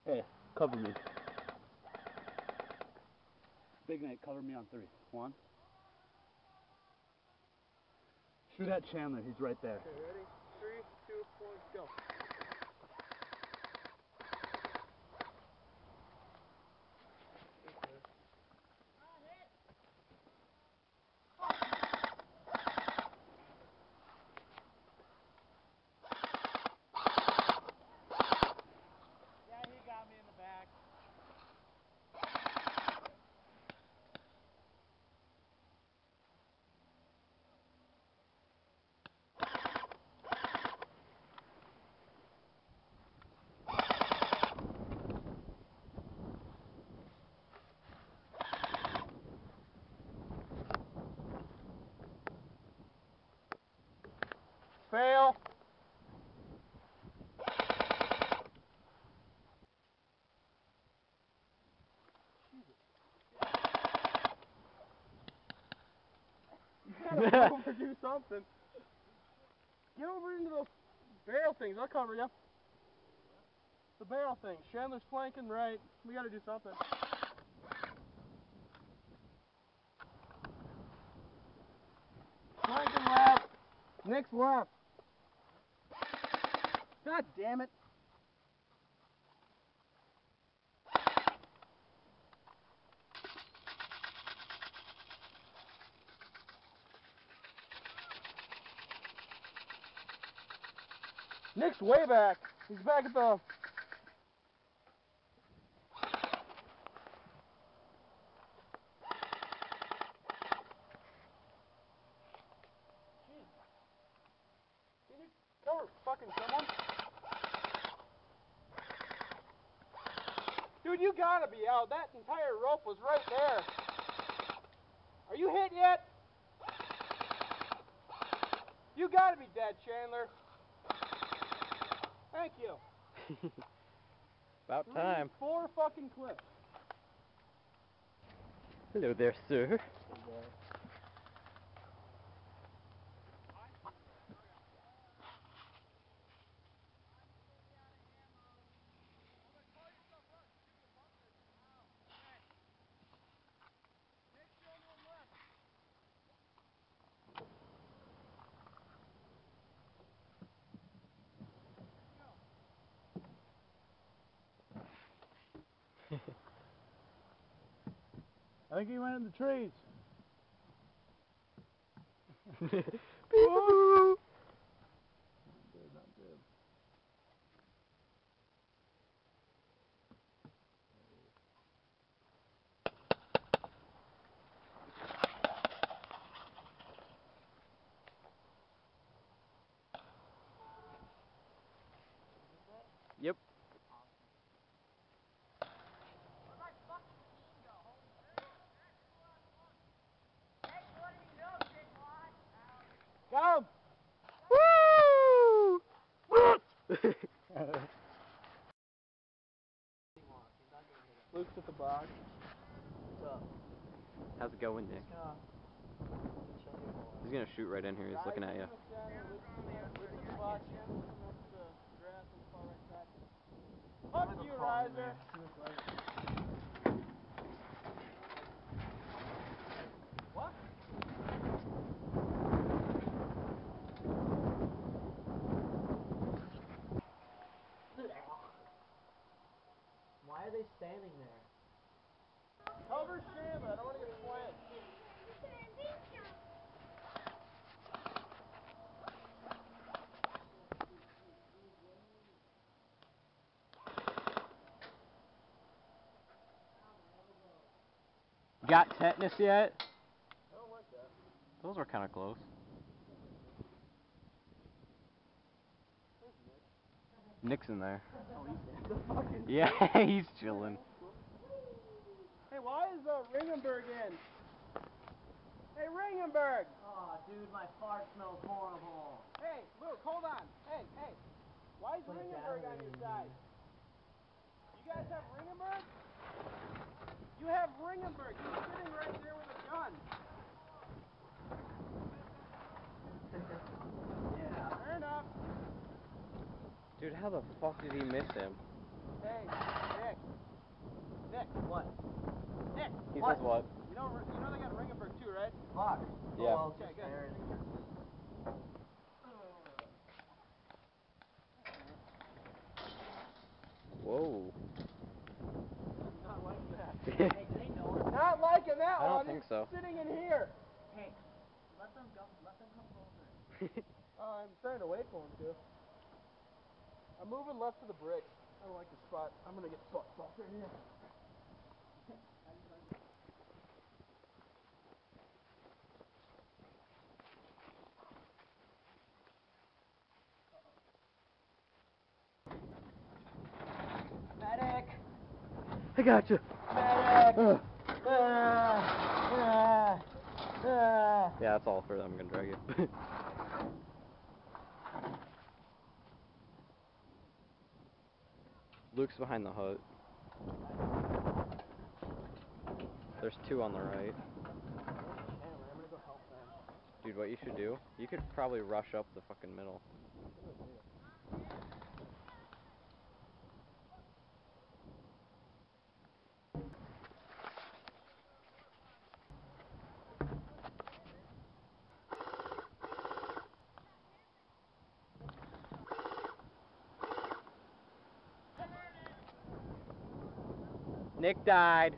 Hey, cover me. Big Nate, cover me on 3. 1. Shoot at Chandler, he's right there. Okay, ready? 3, 2, 1, go. Yeah, he got me in the back. Fail. You gotta go over, do something. Get over into those barrel things. I'll cover you. The barrel things. Chandler's flanking right. We gotta do something. Flanking left. Nick's left. God damn it. Nick's way back. He's back at the... Can you cover fucking someone? Dude, you gotta be out. That entire rope was right there. Are you hit yet? You gotta be dead, Chandler. Thank you. About time. 4 fucking clips. Hello there, sir. I think he went in the trees. Peekaboo! Not good. Yep. Go! Woo! Luke's at the box. How's it going, Nick? He's gonna shoot right in here. He's looking at you. Luke's at the box. Chandler's coming up the grass on the far right side. Fuck you, Riser! What? Why are they standing there? Cover Chandler. I don't want to get flanked. Got tetanus yet? I don't like that. Those are kind of close. Where's Nick? Nick's in there. Oh, he's in the fucking... Yeah, he's chilling. Hey, why is Ringenberg in? Hey, Ringenberg! Oh, dude, my fart smells horrible. Hey, Luke, hold on. Hey, hey. Why is Ringenberg on your side? You guys have Ringenberg? You have Ringenberg. He's sitting right there with a gun. Yeah. Fair enough. Dude, how the fuck did he miss him? Hey, Nick. Nick. What? Nick. He What? says what? You know they got Ringenberg too, right? Fuck. Yeah. Oh, well, Okay, just good. there. Whoa. Not liking that. Hey, they know it. Not liking that I don't one. think so. Sitting in here. Hey, let them come closer. I'm trying to wait for him to. I'm moving left to the bricks. I don't like the spot. I'm gonna get fucked off right here. Medic! I got you. Medic! Yeah, that's all for them. I'm gonna drag you. Luke's behind the hut. There's two on the right. Anyway, I'm gonna go help them. Dude, what you should do? You could probably rush up the fucking middle. Nick died.